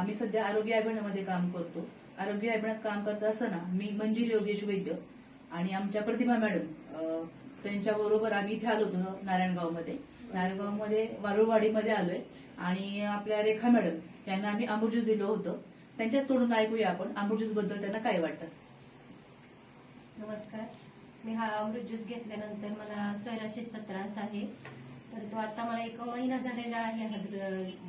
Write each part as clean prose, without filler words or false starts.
आम्ही सध्या आरोग्य अभियानामध्ये काम करतो. आरोग्य अभियानात काम करत असताना मी मंजिरी योगेश वैद्य आणि आमच्या प्रतिभा मॅडम त्यांच्याबरोबर आम्ही इथे आलो होतो नारायणगावमध्ये वारुळवाडीमध्ये आलोय आणि आपल्या रेखा मॅडम यांना आम्ही अमृत ज्यूस दिलं होतं. त्यांच्याच तोडून ऐकूया आपण अमृत ज्यूस बद्दल त्यांना काय वाटतं. नमस्कार, मी हा अमृत ज्यूस घेतल्यानंतर मला सोयराशीचा त्रास आहे. तर तो आता मला 1 महिना झालेला आहे हा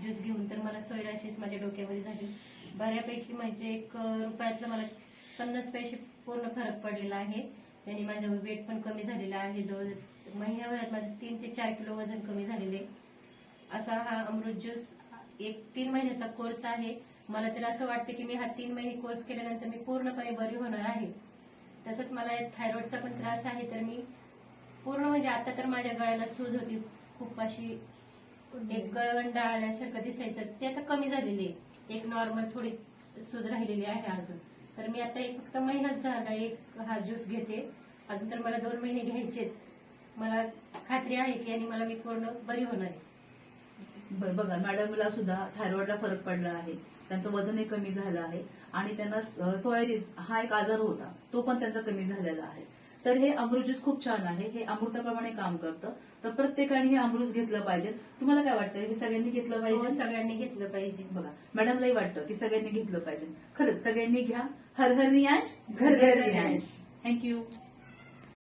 ज्यूस घेऊन. तर मला सोयराशीस माझ्या डोक्यामध्ये झाली बऱ्यापैकी, म्हणजे 1 रुपयातलं मला 50 पैसे पूर्ण फरक पडलेला आहे. त्याने माझं वेट पण कमी झालेलं आहे. जवळ महिन्याभरात माझं 3 ते 4 किलो वजन कमी झालेले. असा हा अमृत ज्यूस 3 महिन्याचा कोर्स आहे. मला तर असं वाटतं की मी हा 3 महिने कोर्स केल्यानंतर मी पूर्णपणे बरी होणार आहे. तसंच मला थायरॉइडचा पण त्रास आहे. तर मी पूर्ण, म्हणजे आता तर माझ्या गळ्याला सूज होती खूप, अशी एक गळगंडा आल्यासारखं दिसायचं, ते आता कमी झालेली आहे. एक नॉर्मल थोडी सूज राहिलेली आहे अजून. तर मी आता फक्त महिनाच झाला हा ज्यूस घेते. अजून तर मला 2 महिने घ्यायचे. मला खात्री आहे की आणि मला मी पूर्ण बरी होणार आहे. बघा, मॅडमला सुद्धा थायरॉइडला फरक पडला आहे. त्यांचं वजनही कमी झालं आहे आणि त्यांना सोयारिस हा एक आजार होता, तो पण त्यांचा कमी झालेला आहे. तर हे अमृत ज्यूस खूप छान आहे. हे अमृताप्रमाणे काम करतं. तर प्रत्येकाने हे अमृत घेतलं पाहिजे. तुम्हाला काय वाटतं, हे सगळ्यांनी घेतलं पाहिजे? सगळ्यांनी घेतलं पाहिजे. बघा, मॅडमलाही वाटतं की सगळ्यांनी घेतलं पाहिजे. खरंच सगळ्यांनी घ्या. हर हर रियांश, घर घर रियांश. थँक्यू.